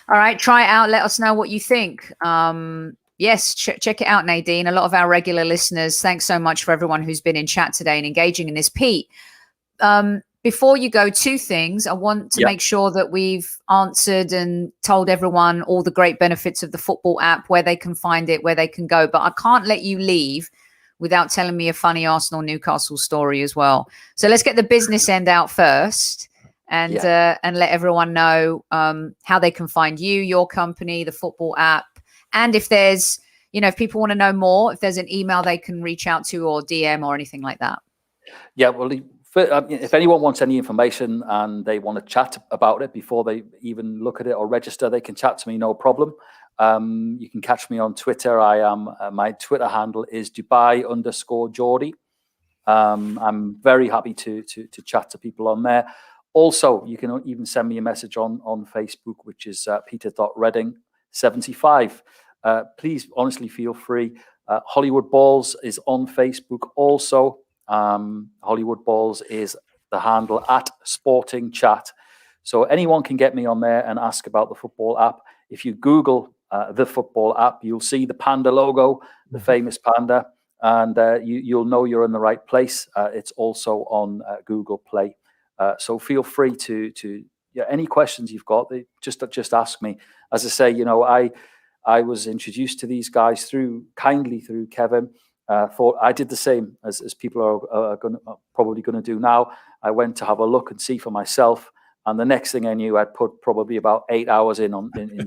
All right. Try it out. Let us know what you think. Yes, check it out, Nadine. A lot of our regular listeners. Thanks so much for everyone who's been in chat today and engaging in this. Pete, before you go, two things. I want to make sure that we've answered and told everyone all the great benefits of the football app, where they can find it, where they can go. But I can't let you leave without telling me a funny Arsenal Newcastle story as well. So let's get the business end out first and let everyone know how they can find you, your company, the football app. And if there's, if people want to know more, if there's an email they can reach out to or DM or anything like that. Yeah, well, if anyone wants any information and they want to chat about it before they even look at it or register, they can chat to me, no problem. You can catch me on Twitter. My Twitter handle is Dubai_Geordie. I'm very happy to chat to people on there. Also, you can even send me a message on Facebook, which is Peter.Redding75. Please, honestly, feel free. Hollywood Balls is on Facebook also. Hollywood Balls is the handle @Sporting Chat. So anyone can get me on there and ask about the football app. If you Google the football app, you'll see the panda logo, the famous panda, and you'll know you're in the right place. It's also on Google Play. So feel free to any questions you've got, just ask me. As I say, I was introduced to these guys kindly through Kevin. Thought I did the same as people are probably going to do now. I went to have a look and see for myself, and the next thing I knew, I'd put probably about 8 hours in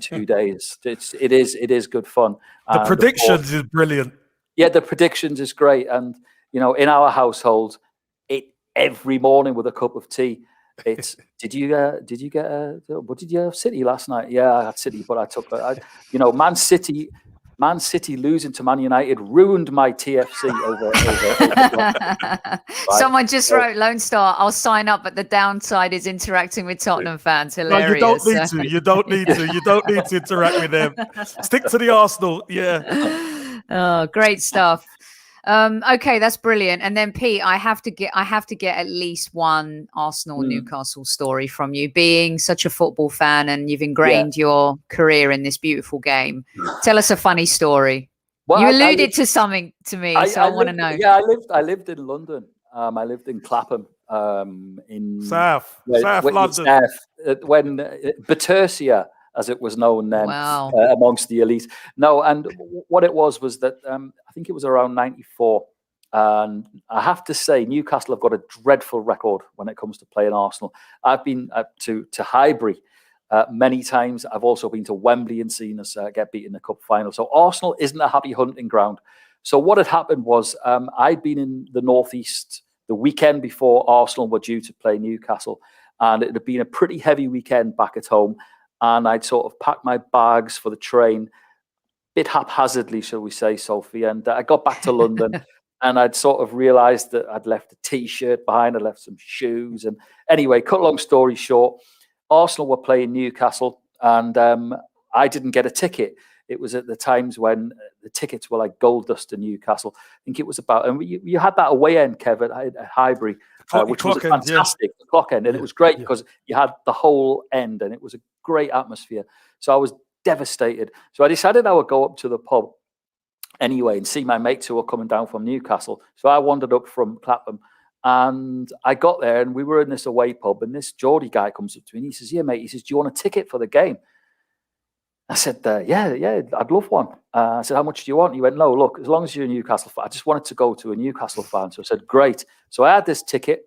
2 days. It is good fun. The predictions is brilliant. Yeah, the predictions is great, and in our household, every morning with a cup of tea. It's did you get what did you have City last night? Yeah, I had City, but I took Man City losing to Man United ruined my TFC over. Right. Someone just wrote, Lone Star, I'll sign up, but the downside is interacting with Tottenham fans. Hilarious. No, you don't need to. You don't need to interact with them. Stick to the Arsenal. Yeah. Oh, great stuff. Okay, that's brilliant. And then Pete, I have to get at least one Arsenal Newcastle story from you, being such a football fan and you've ingrained your career in this beautiful game. Tell us a funny story. Well, you alluded to something to me, so I want to know. Yeah, I lived in London. I lived in Clapham, in South London. When Bitersia, as it was known then, Wow. amongst the elite. No, and what it was that I think it was around 94. And I have to say, Newcastle have got a dreadful record when it comes to playing Arsenal. I've been to Highbury many times. I've also been to Wembley and seen us get beaten in the cup final. So Arsenal isn't a happy hunting ground. So what had happened was I'd been in the Northeast the weekend before Arsenal were due to play Newcastle. And it had been a pretty heavy weekend back at home. And I'd sort of packed my bags for the train, bit haphazardly, shall we say, Sophie. And I got back to London and I'd sort of realised that I'd left a T-shirt behind, I'd left some shoes. And anyway, cut long story short, Arsenal were playing Newcastle and I didn't get a ticket. It was at the times when the tickets were like gold dust in Newcastle. I think it was about, and you had that away end, Kev, at Highbury, which was fantastic, the clock end. And it was great because you had the whole end and it was a great atmosphere. So I was devastated. So I decided I would go up to the pub anyway and see my mates who were coming down from Newcastle. So I wandered up from Clapham and I got there and we were in this away pub and this Geordie guy comes up to me and he says, "Yeah, mate," he says, "Do you want a ticket for the game?" I said, yeah, I'd love one. I said, "How much do you want?" He went, "No, look, as long as you're a Newcastle fan." I just wanted to go to a Newcastle fan. So I said, "Great." So I had this ticket.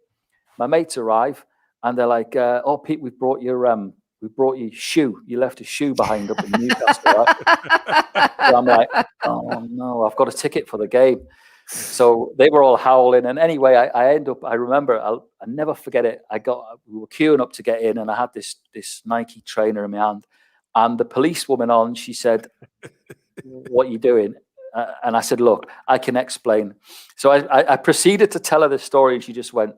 My mates arrive and they're like, "Oh, Pete, we brought you shoe. You left a shoe behind up in Newcastle." Right? So I'm like, "Oh no, I've got a ticket for the game." So they were all howling. And anyway, I remember, I'll never forget it. We were queuing up to get in and I had this Nike trainer in my hand. And the policewoman on, she said, "What are you doing?" And I said, "Look, I can explain." So I proceeded to tell her the story and she just went,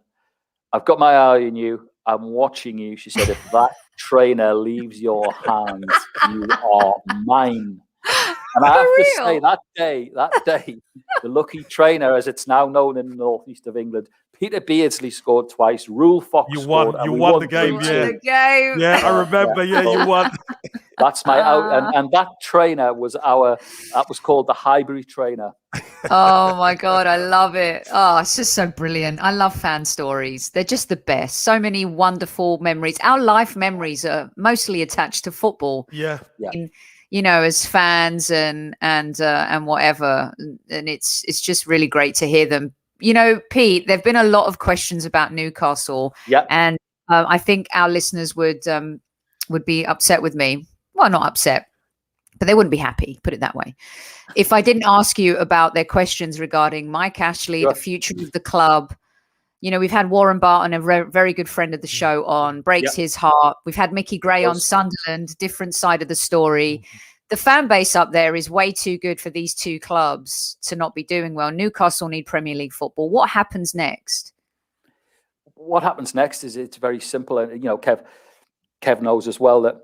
"I've got my eye on you. I'm watching you." She said, "If that trainer leaves your hands, you are mine." And I have to say, that day, the lucky trainer, as it's now known in the northeast of England, Peter Beardsley scored twice. Rule Fox scored. You won the game, yeah. I remember, you won. That's my out, and that trainer was called the Highbury trainer. Oh my God, I love it. Oh, it's just so brilliant. I love fan stories. They're just the best. So many wonderful memories. Our life memories are mostly attached to football. Yeah. As fans and whatever. And it's just really great to hear them. Pete, there've been a lot of questions about Newcastle. Yeah. And I think our listeners would be upset with me. Well, not upset, but they wouldn't be happy, put it that way, if I didn't ask you about their questions regarding Mike Ashley, the future of the club. We've had Warren Barton, a very good friend of the show, on, breaks his heart. We've had Mickey Gray on Sunderland, different side of the story. The fan base up there is way too good for these two clubs to not be doing well. Newcastle need Premier League football. What happens next? What happens next is it's very simple. And, Kev knows as well that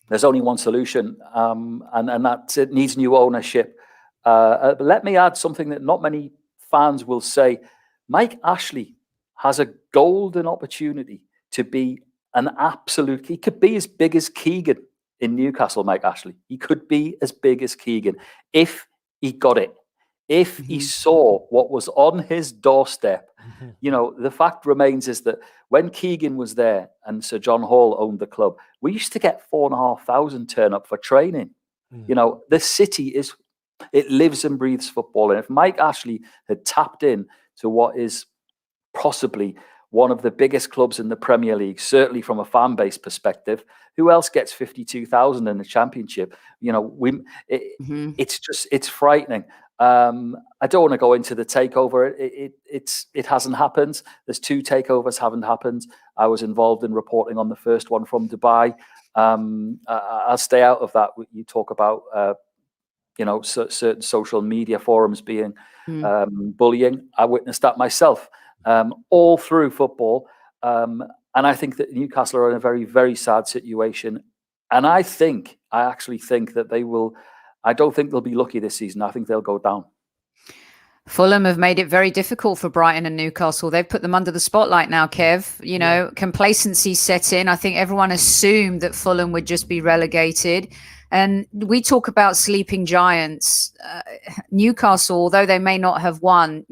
there's only one solution, and that's it needs new ownership. But let me add something that not many fans will say. Mike Ashley has a golden opportunity to be he could be as big as Keegan in Newcastle, Mike Ashley. He could be as big as Keegan if he got it. If he saw what was on his doorstep. The fact remains is that when Keegan was there and Sir John Hall owned the club, we used to get 4,500 turn up for training. The city it lives and breathes football. And if Mike Ashley had tapped in to what is possibly one of the biggest clubs in the Premier League, certainly from a fan base perspective, who else gets 52,000 in the Championship? It's frightening. I don't want to go into the takeover. It hasn't happened. There's 2 takeovers haven't happened. I was involved in reporting on the first one from Dubai. I'll stay out of that. You talk about certain social media forums being bullying. I witnessed that myself all through football. And I think that Newcastle are in a very, very sad situation. And I actually think that they will. I don't think they'll be lucky this season. I think they'll go down. Fulham have made it very difficult for Brighton and Newcastle. They've put them under the spotlight now, Kev. Complacency set in. I think everyone assumed that Fulham would just be relegated. And we talk about sleeping giants. Newcastle, although they may not have won,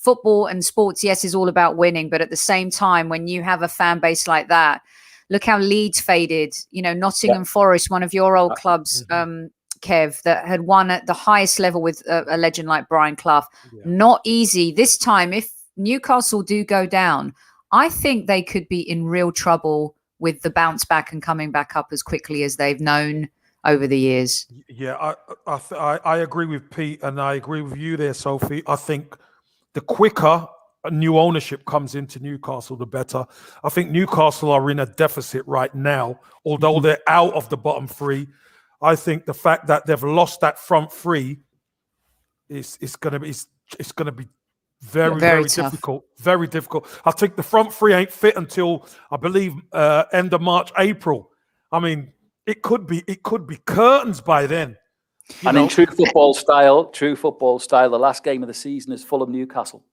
football and sports, yes, is all about winning. But at the same time, when you have a fan base like that, look how Leeds faded. You know, Nottingham Forest, one of your old clubs, Kev, that had won at the highest level with a legend like Brian Clough. Not easy. This time, if Newcastle do go down, I think they could be in real trouble with the bounce back and coming back up as quickly as they've known over the years. Yeah, I agree with Pete, and I agree with you there, Sophie. I think the quicker a new ownership comes into Newcastle, the better. I think Newcastle are in a deficit right now, although they're out of the bottom three. I think the fact that they've lost that front three is going to be very difficult. Very difficult. I think the front three ain't fit until, I believe, end of March, April. I mean, it could be curtains by then. And in true football style, the last game of the season is Fulham Newcastle.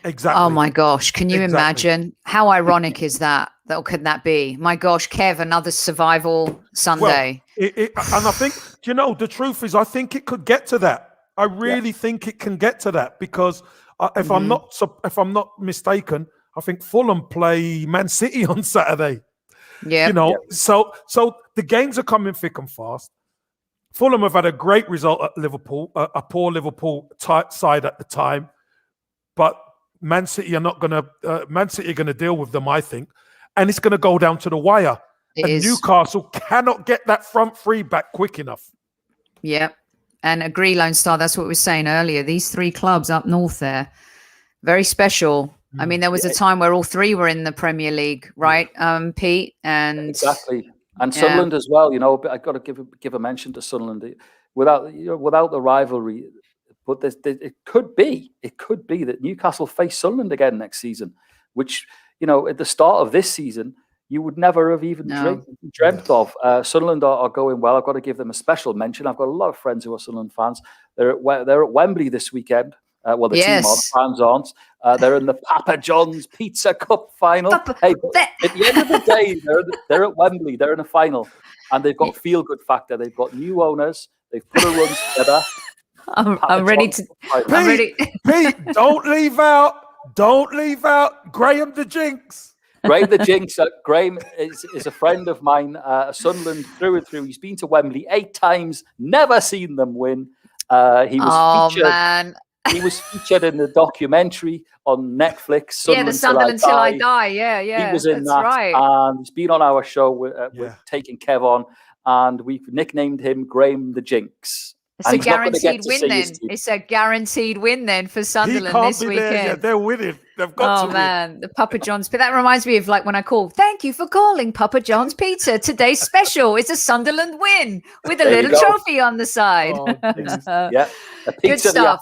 Exactly. Oh my gosh, can you imagine? How ironic is that? Could that be? My gosh, Kev, another survival Sunday. Well, and I think, the truth is, I think it could get to that. I really think it can get to that, because if I'm not mistaken, I think Fulham play Man City on Saturday. Yeah. So the games are coming thick and fast. Fulham have had a great result at Liverpool, a poor Liverpool side at the time, but Man City are going to deal with them, I think, and it's going to go down to the wire. Newcastle cannot get that front three back quick enough. Yeah, and agree, Lone Star. That's what we were saying earlier. These three clubs up north there, very special. I mean, there was a time where all three were in the Premier League, right, Pete? And exactly. And Sunderland as well. I've got to give a mention to Sunderland. Without the rivalry, but it could be that Newcastle face Sunderland again next season, which at the start of this season you would never have even dreamt of. Sunderland are going well. I've got to give them a special mention. I've got a lot of friends who are Sunderland fans. They're at Wembley this weekend. Well, the team are, the fans aren't. They're in the Papa John's Pizza Cup final. At the end of the day, they're at Wembley. They're in a final, and they've got feel-good factor. They've got new owners. They've put a run together. I'm ready. Pete, don't leave out Graham the Jinx. Graham the Jinx. Graham is a friend of mine, Sunderland through and through. He's been to Wembley 8 times, never seen them win. He was featured in the documentary on Netflix. The Sunderland Till I Die. Yeah. He was in that, right. And he's been on our show with taking Kev on, and we've nicknamed him Graham the Jinx. It's a guaranteed win then. It's a guaranteed win then for Sunderland this weekend. Yeah, they're winning. They've got to win. Oh man, the Papa John's. But that reminds me of like when I call. Thank you for calling Papa John's Pizza. Today's special is a Sunderland win with a little trophy on the side. A pizza. Good stuff.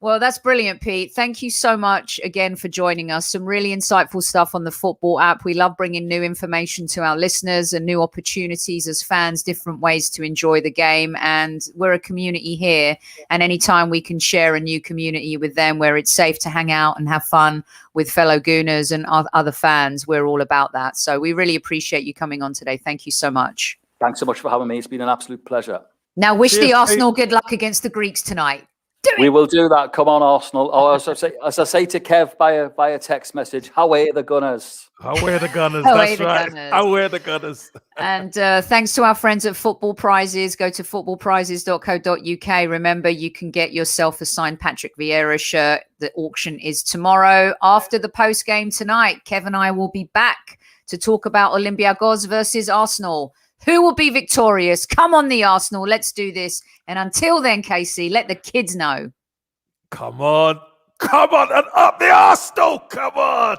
Well, that's brilliant, Pete. Thank you so much again for joining us. Some really insightful stuff on the football app. We love bringing new information to our listeners and new opportunities as fans, different ways to enjoy the game. And we're a community here. And anytime we can share a new community with them where it's safe to hang out and have fun with fellow Gooners and other fans, we're all about that. So we really appreciate you coming on today. Thank you so much. Thanks so much for having me. It's been an absolute pleasure. Now wish the Arsenal good luck against the Greeks tonight. We will do that. Come on, Arsenal. Oh, as I say to Kev by a text message, how are the Gunners? How are the Gunners? That's right. How are the Gunners? And thanks to our friends at Football Prizes. Go to footballprizes.co.uk. Remember, you can get yourself a signed Patrick Vieira shirt. The auction is tomorrow. After the post game tonight, Kev and I will be back to talk about Olympiacos versus Arsenal. Who will be victorious? Come on, the Arsenal. Let's do this. And until then, Casey, let the kids know. Come on. And up the Arsenal. Come on.